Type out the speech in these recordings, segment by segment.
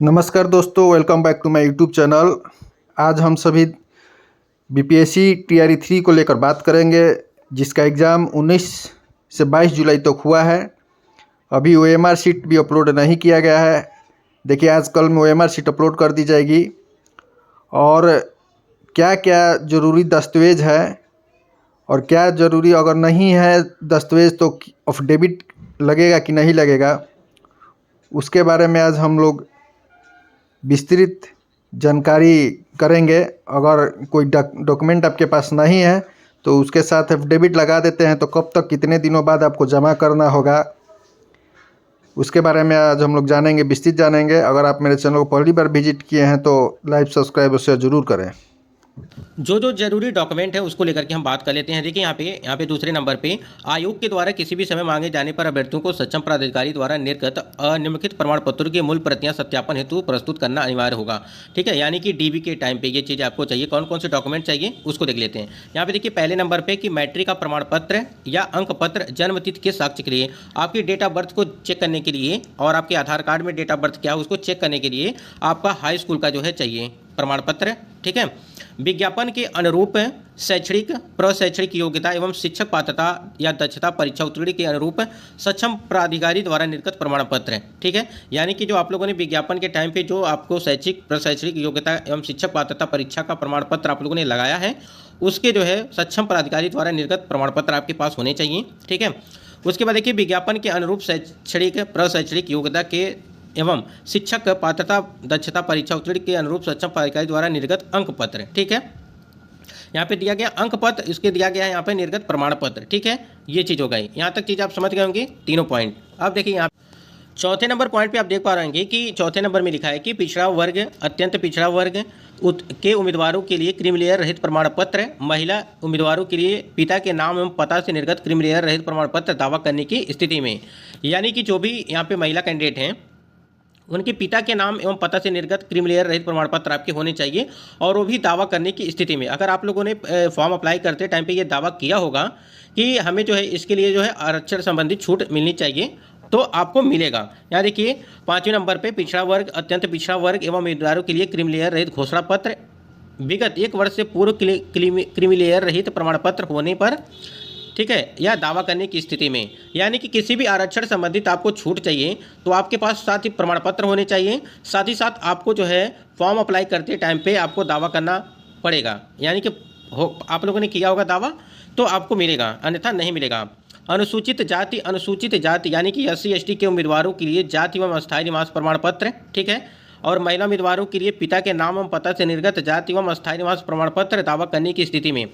नमस्कार दोस्तों, welcome back to my YouTube channel. आज हम सभी बीपीएससी टीआरई 3 को लेकर बात करेंगे, जिसका एग्ज़ाम 19 से 22 जुलाई तक हुआ है। अभी ओएमआर शीट भी अपलोड नहीं किया गया है। देखिए, आज कल में ओएमआर शीट अपलोड कर दी जाएगी। और क्या क्या ज़रूरी दस्तावेज़ है और क्या ज़रूरी अगर नहीं है दस्तावेज़ तो अफिडेविट लगेगा कि नहीं लगेगा, उसके बारे में आज हम लोग विस्तृत जानकारी करेंगे। अगर कोई डॉक्यूमेंट आपके पास नहीं है तो उसके साथ एफिडेविट लगा देते हैं, तो कब तक कितने दिनों बाद आपको जमा करना होगा, उसके बारे में आज हम लोग जानेंगे, विस्तृत जानेंगे। अगर आप मेरे चैनल को पहली बार विजिट किए हैं तो लाइक सब्सक्राइब और शेयर जरूर करें। जो जरूरी डॉक्यूमेंट है उसको लेकर के हम बात कर लेते हैं। देखिए यहाँ पे दूसरे नंबर पे आयोग के द्वारा किसी भी समय मांगे जाने पर अभ्यर्थियों को सक्षम प्राधिकारी द्वारा निर्गत अनिम्नलिखित प्रमाण पत्रों की मूल प्रतियां सत्यापन हेतु प्रस्तुत करना अनिवार्य होगा। ठीक है, यानी कि डीबी के टाइम पे ये चीज़ आपको चाहिए। कौन कौन से डॉक्यूमेंट चाहिए उसको देख लेते हैं। यहाँ पे देखिए पहले नंबर पर कि मैट्रिक का प्रमाण पत्र या अंक पत्र, जन्मतिथि के साक्ष्य के लिए, आपकी डेट ऑफ बर्थ को चेक करने के लिए और आपके आधार कार्ड में डेट ऑफ बर्थ क्या है उसको चेक करने के लिए आपका हाई स्कूल का जो है चाहिए प्रमाण पत्र। ठीक है, विज्ञापन के अनुरूप शैक्षणिक प्रशैक्षणिक योग्यता एवं शिक्षक पात्रता या दक्षता परीक्षा उत्तीर्ण के अनुरूप सक्षम प्राधिकारी द्वारा निर्गत प्रमाण पत्र है। ठीक है, यानी कि जो आप लोगों ने विज्ञापन के टाइम पे जो आपको शैक्षिक प्रशैक्षणिक योग्यता एवं शिक्षक पात्रता परीक्षा का प्रमाण पत्र आप लोगों ने लगाया है, उसके जो है सक्षम प्राधिकारी द्वारा निर्गत प्रमाण पत्र आपके पास होने चाहिए। ठीक है, उसके बाद देखिए विज्ञापन के अनुरूप शैक्षणिक प्रशैक्षणिक योग्यता के एवं शिक्षक पात्रता दक्षता परीक्षा उत्तीर्ण के अनुरूप सक्षम प्राधिकारी द्वारा निर्गत अंक पत्र। ठीक है, यहाँ पे दिया गया अंक पत्र, इसके दिया गया है यहाँ पे निर्गत प्रमाण पत्र। ठीक है, ये चीज़ हो गई। यहाँ तक चीज़ आप समझ गए होंगे, तीनों पॉइंट। अब देखिए यहाँ चौथे नंबर पॉइंट पे आप देख पा रहे हैं कि चौथे नंबर में लिखा है कि पिछड़ा वर्ग, अत्यंत पिछड़ा वर्ग के उम्मीदवारों के लिए क्रीमिलेयर रहित प्रमाण पत्र, महिला उम्मीदवारों के लिए पिता के नाम एवं पता से निर्गत क्रीमिलेयर रहित प्रमाण पत्र दावा करने की स्थिति में, यानी कि जो भी यहाँ पे महिला कैंडिडेट हैं उनके पिता के नाम एवं पता से निर्गत क्रीमिलेयर रहित प्रमाण पत्र आपके होने चाहिए। और वो भी दावा करने की स्थिति में, अगर आप लोगों ने फॉर्म अप्लाई करते टाइम पे ये दावा किया होगा कि हमें जो है इसके लिए जो है आरक्षण संबंधी छूट मिलनी चाहिए, तो आपको मिलेगा। यहाँ देखिए 5वें नंबर पे पिछड़ा वर्ग, अत्यंत पिछड़ा वर्ग एवं उम्मीदवारों के लिए क्रीमिलेयर रहित घोषणा पत्र, विगत 1 वर्ष से पूर्व क्रीमिलेयर रहित प्रमाण पत्र होने पर, ठीक है, या दावा करने की स्थिति में, यानी कि किसी भी आरक्षण संबंधित आपको छूट चाहिए तो आपके पास साथ ही प्रमाण पत्र होने चाहिए। साथ ही साथ आपको जो है फॉर्म अप्लाई करते टाइम पे आपको दावा करना पड़ेगा, यानी कि आप लोगों ने किया होगा दावा तो आपको मिलेगा, अन्यथा नहीं मिलेगा। अनुसूचित जाति यानी कि SC ST के उम्मीदवारों के लिए जाति एवं अस्थायी निवास प्रमाण पत्र। ठीक है, और महिला उम्मीदवारों के लिए पिता के नाम एवं पता से निर्गत जाति एवं अस्थायी निवास प्रमाण पत्र दावा करने की स्थिति में।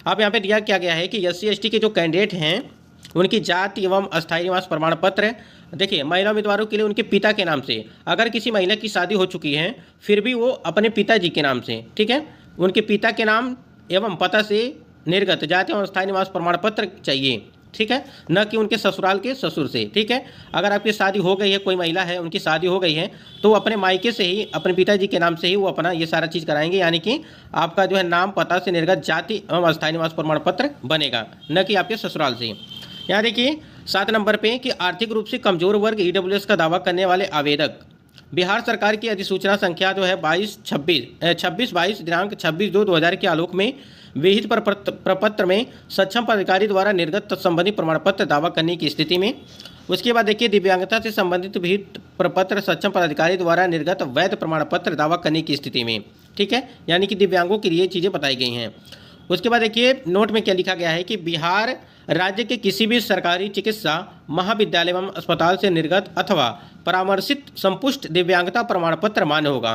अब यहाँ पे दिया क्या गया है कि SC ST के जो कैंडिडेट हैं उनकी जाति एवं अस्थायी निवास प्रमाण पत्र, देखिए महिला उम्मीदवारों के लिए उनके पिता के नाम से, अगर किसी महिला की शादी हो चुकी है फिर भी वो अपने पिताजी के नाम से, ठीक है, उनके पिता के नाम एवं पता से निर्गत जाति एवं अस्थायी निवास प्रमाण पत्र चाहिए। ठीक है, न कि उनके ससुराल के ससुर से। ठीक है, अगर आपकी शादी हो गई है, कोई महिला है उनकी शादी हो गई है, तो अपने मायके से ही अपने पिताजी के नाम से ही वो अपना ये सारा चीज़ कराएंगे, यानी कि आपका जो है नाम पता से निर्गत जाति एवं अस्थायी निवास प्रमाण पत्र बनेगा, न कि आपके ससुराल से। यहाँ देखिए 7 नंबर पे कि आर्थिक रूप से कमजोर वर्ग EWS का दावा करने वाले आवेदक बिहार सरकार की अधिसूचना संख्या जो है 26/22 दिनांक 26/2/2000 के आलोक में विहित प्रपत्र में सक्षम प्राधिकारी द्वारा निर्गत तत्संबंधी प्रमाण पत्र दावा करने की स्थिति में। उसके बाद देखिए दिव्यांगता से संबंधित विहित प्रपत्र सक्षम प्राधिकारी द्वारा निर्गत वैध प्रमाण पत्र दावा करने की स्थिति में। ठीक है, यानी कि दिव्यांगों के लिए चीज़ें बताई गई हैं। उसके बाद देखिए नोट में क्या लिखा गया है कि बिहार राज्य के किसी भी सरकारी चिकित्सा महाविद्यालय एवं अस्पताल से निर्गत अथवा परामर्शित संपुष्ट दिव्यांगता प्रमाण पत्र मान्य होगा,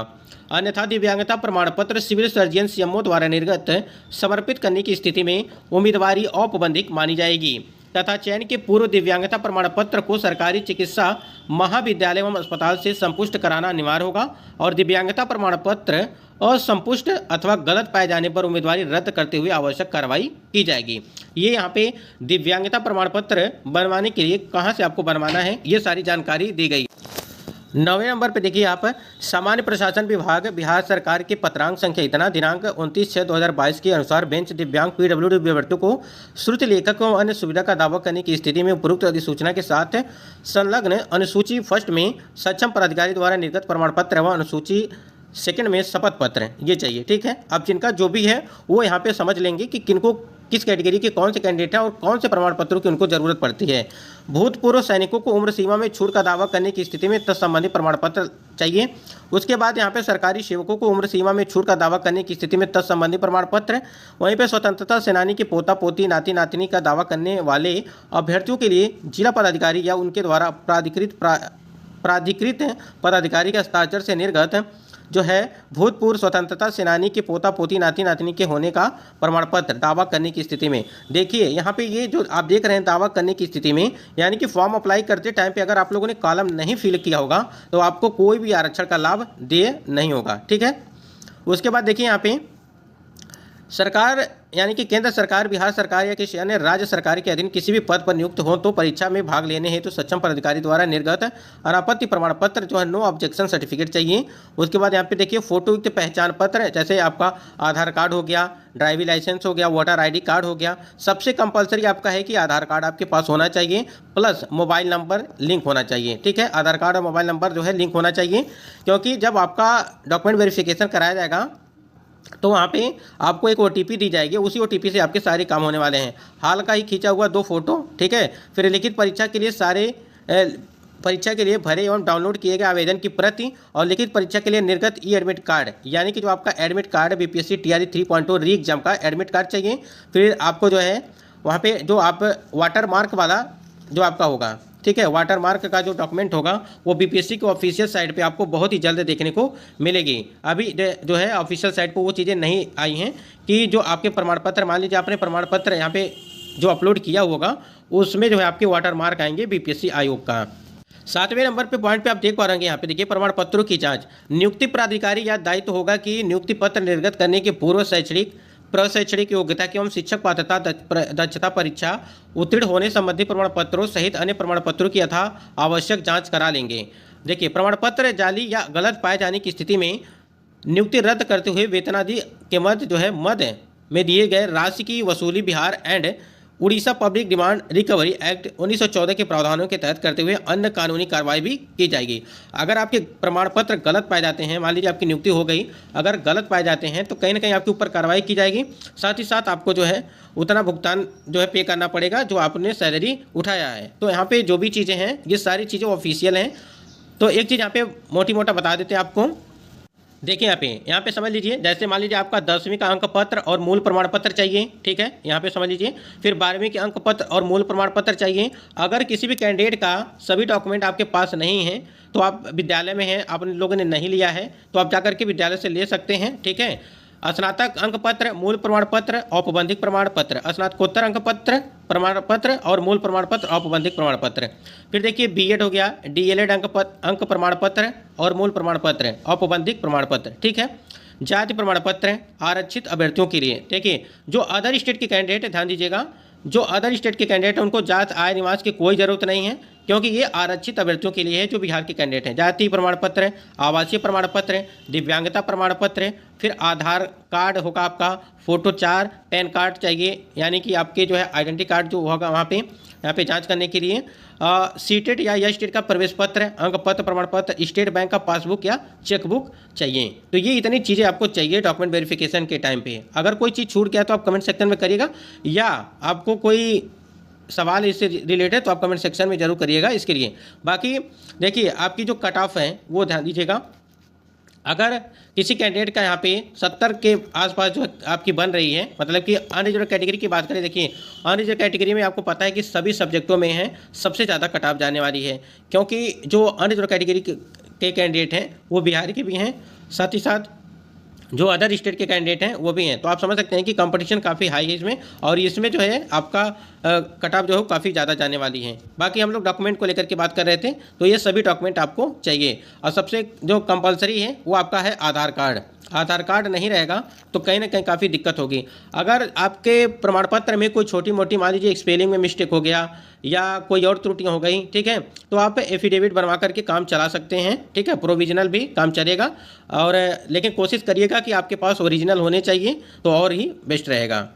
अन्यथा दिव्यांगता प्रमाण पत्र सिविल सर्जन CMO द्वारा निर्गत समर्पित करने की स्थिति में उम्मीदवारी औपबंधिक मानी जाएगी तथा चयन के पूर्व दिव्यांगता प्रमाण पत्र को सरकारी चिकित्सा महाविद्यालय एवं अस्पताल से संपुष्ट कराना अनिवार्य होगा और दिव्यांगता प्रमाण पत्र असंपुष्ट अथवा गलत पाए जाने पर उम्मीदवारी रद्द करते हुए आवश्यक कार्रवाई की जाएगी। ये यहाँ पे दिव्यांगता प्रमाण पत्र बनवाने के लिए कहाँ से आपको बनवाना है ये सारी जानकारी दी गई। 9वें नंबर पे देखिए आप, सामान्य प्रशासन विभाग बिहार सरकार के पत्रांक संख्या इतना दिनांक 29/6/2022 के अनुसार बेंच दिव्यांग पीडब्ल्यूडी अभ्यर्थियों को श्रुति लेखक व अन्य सुविधा का दावा करने की स्थिति में उपरोक्त अधिसूचना के साथ संलग्न अनुसूची फर्स्ट में सक्षम पदाधिकारी द्वारा निर्गत प्रमाण पत्र व अनुसूची सेकंड में शपथ पत्र ये चाहिए। ठीक है, अब जिनका जो भी है वो यहाँ पे समझ लेंगे कि किनको किस कैटेगरी के कौन से कैंडिडेट हैं और कौन से प्रमाण पत्रों की उनको जरूरत पड़ती है। भूतपूर्व सैनिकों को उम्र सीमा में छूट का दावा करने की स्थिति में तत्संबंधी प्रमाण पत्र चाहिए। उसके बाद यहाँ पे सरकारी सेवकों को उम्र सीमा में छूट का दावा करने की स्थिति में तत्संबंधी प्रमाण पत्र। वहीं पे स्वतंत्रता सेनानी के पोता पोती नाती नातिनी का दावा करने वाले अभ्यर्थियों के लिए जिला पदाधिकारी या उनके द्वारा प्राधिकृत पदाधिकारी के हस्ताक्षर से निर्गत जो है भूतपूर्व स्वतंत्रता सेनानी के पोता पोती नाती नातिनी के होने का प्रमाण पत्र दावा करने की स्थिति में। देखिए यहाँ पे ये जो आप देख रहे हैं दावा करने की स्थिति में, यानी कि फॉर्म अप्लाई करते टाइम पे अगर आप लोगों ने कॉलम नहीं फिल किया होगा तो आपको कोई भी आरक्षण का लाभ दे नहीं होगा। ठीक है, उसके बाद देखिए यहाँ पे सरकार यानी कि केंद्र सरकार, बिहार सरकार या किसी अन्य राज्य सरकार के अधीन किसी भी पद पर नियुक्त हो तो परीक्षा में भाग लेने हेतु सक्षम पदाधिकारी द्वारा निर्गत अनापत्ति प्रमाण पत्र जो है नो ऑब्जेक्शन सर्टिफिकेट चाहिए। उसके बाद यहाँ पे देखिए फोटोयुक्त पहचान पत्र, जैसे आपका आधार कार्ड हो गया, ड्राइविंग लाइसेंस हो गया, वोटर ID कार्ड हो गया। सबसे कंपलसरी आपका है कि आधार कार्ड आपके पास होना चाहिए प्लस मोबाइल नंबर लिंक होना चाहिए। ठीक है, आधार कार्ड और मोबाइल नंबर जो है लिंक होना चाहिए, क्योंकि जब आपका डॉक्यूमेंट वेरिफिकेशन कराया जाएगा तो वहाँ पे आपको एक OTP दी जाएगी, उसी OTP से आपके सारे काम होने वाले हैं। हाल का ही खींचा हुआ 2 फोटो, ठीक है, फिर लिखित परीक्षा के लिए परीक्षा के लिए भरे एवं डाउनलोड किए गए आवेदन की प्रति और लिखित परीक्षा के लिए निर्गत एडमिट कार्ड, यानी कि जो आपका एडमिट कार्ड BPSC TRE 3.0 री एग्जाम का एडमिट कार्ड चाहिए। फिर आपको जो है वहाँ पे जो आप वाटर मार्क वाला जो आपका होगा, ठीक है, वाटर मार्क का जो डॉक्यूमेंट होगा वो BPSC के ऑफिशियल साइट पे आपको बहुत ही जल्द देखने को मिलेगी। अभी जो है ऑफिशियल साइट पे वो चीज़ें नहीं आई हैं कि जो आपके प्रमाण पत्र, मान लीजिए आपने प्रमाण पत्र यहाँ पे जो अपलोड किया होगा उसमें जो है आपके वाटर मार्क आएंगे BPSC आयोग का। 7वें नंबर पे पॉइंट पे आप देख पा रहे हैं यहाँ पे देखिए प्रमाण पत्रों की जाँच। नियुक्ति प्राधिकारी या दायित्व होगा कि नियुक्ति पत्र निर्गत करने के पूर्व प्रशैक्षणिक योग्यता एवं शिक्षक पात्रता दक्षता परीक्षा उत्तीर्ण होने संबंधी प्रमाण पत्रों सहित अन्य प्रमाण पत्रों की यथा आवश्यक जांच करा लेंगे। देखिए प्रमाण पत्र जाली या गलत पाए जाने की स्थिति में नियुक्ति रद्द करते हुए वेतनादि के मद में दिए गए राशि की वसूली Bihar and Orissa public demand recovery act 1914 के प्रावधानों के तहत करते हुए अन्य कानूनी कार्रवाई भी की जाएगी। अगर आपके प्रमाण पत्र गलत पाए जाते हैं, मान लीजिए आपकी नियुक्ति हो गई, अगर गलत पाए जाते हैं तो कहीं ना कहीं आपके ऊपर कार्रवाई की जाएगी। साथ ही साथ आपको जो है उतना भुगतान जो है पे करना पड़ेगा जो आपने सैलरी उठाया है। तो यहाँ पे जो भी चीज़ें हैं ये सारी चीज़ें ऑफिशियल हैं। तो एक चीज़ यहाँ पे मोटी मोटा बता देते हैं आपको। देखिए यहाँ पे समझ लीजिए, जैसे मान लीजिए आपका 10वीं का अंक पत्र और मूल प्रमाण पत्र चाहिए, ठीक है, यहाँ पे समझ लीजिए। फिर 12वीं के अंक पत्र और मूल प्रमाण पत्र चाहिए। अगर किसी भी कैंडिडेट का सभी डॉक्यूमेंट आपके पास नहीं है तो आप विद्यालय में हैं, आप लोगों ने नहीं लिया है तो आप जाकर के विद्यालय से ले सकते हैं। ठीक है, स्नातक अंक पत्र, मूल प्रमाण पत्र, औपबंधिक प्रमाण पत्र, स्नातकोत्तर अंक पत्र, प्रमाण पत्र और मूल प्रमाण पत्र, औपबंधिक प्रमाण पत्र। फिर देखिए B.Ed हो गया, DLED अंक प्रमाण पत्र और मूल प्रमाण पत्र, औपबंधिक प्रमाण पत्र। ठीक है, जाति प्रमाण पत्र आरक्षित अभ्यर्थियों के लिए। देखिए जो अदर स्टेट के कैंडिडेट है, ध्यान दीजिएगा, जो अदर स्टेट के कैंडिडेट हैं उनको जात आय निवास की कोई ज़रूरत नहीं है, क्योंकि ये आरक्षित अभ्यर्थियों के लिए है जो बिहार के कैंडिडेट हैं। जाति प्रमाण पत्र, आवासीय प्रमाण पत्र, दिव्यांगता प्रमाण पत्र, फिर आधार कार्ड होगा आपका, फोटो 4, पैन कार्ड चाहिए, यानी कि आपके जो है आइडेंटिटी कार्ड जो होगा वहाँ पे यहाँ पे जांच करने के लिए, सीटेट या स्टेट का प्रवेश पत्र, अंक पत्र, प्रमाण पत्र, स्टेट बैंक का पासबुक या चेकबुक चाहिए। तो ये इतनी चीज़ें आपको चाहिए डॉक्यूमेंट वेरिफिकेशन के टाइम पे। अगर कोई चीज़ छूट गया तो आप कमेंट सेक्शन में करिएगा, या आपको कोई सवाल इससे रिलेटेड तो आप कमेंट सेक्शन में जरूर करिएगा इसके लिए। बाकी देखिए आपकी जो कट ऑफ है वो ध्यान दीजिएगा, अगर किसी कैंडिडेट का यहाँ पे 70 के आसपास जो आपकी बन रही है, मतलब कि अनरिजर्व कैटेगरी की बात करें, देखिए अनरिजर्व कैटेगरी में आपको पता है कि सभी सब्जेक्टों में है सबसे ज़्यादा कट ऑफ जाने वाली है, क्योंकि जो अनरिजर्व कैटेगरी के कैंडिडेट हैं वो बिहार के भी हैं, साथ ही साथ जो अदर स्टेट के कैंडिडेट हैं वो भी हैं। तो आप समझ सकते हैं कि कंपटीशन काफ़ी हाई है इसमें, और इसमें जो है आपका कट ऑफ जो है काफ़ी ज़्यादा जाने वाली है। बाकी हम लोग डॉक्यूमेंट को लेकर के बात कर रहे थे, तो ये सभी डॉक्यूमेंट आपको चाहिए, और सबसे जो कंपलसरी है वो आपका है आधार कार्ड। आधार कार्ड नहीं रहेगा तो कहीं ना कहीं काफ़ी दिक्कत होगी। अगर आपके प्रमाण पत्र में कोई छोटी मोटी मान लीजिए स्पेलिंग में मिस्टेक हो गया या कोई और त्रुटियां हो गई, ठीक है, तो आप एफिडेविट बनवा करके काम चला सकते हैं, ठीक है, प्रोविजनल भी काम चलेगा। और लेकिन कोशिश करिएगा कि आपके पास ओरिजिनल होने चाहिए तो और ही बेस्ट रहेगा।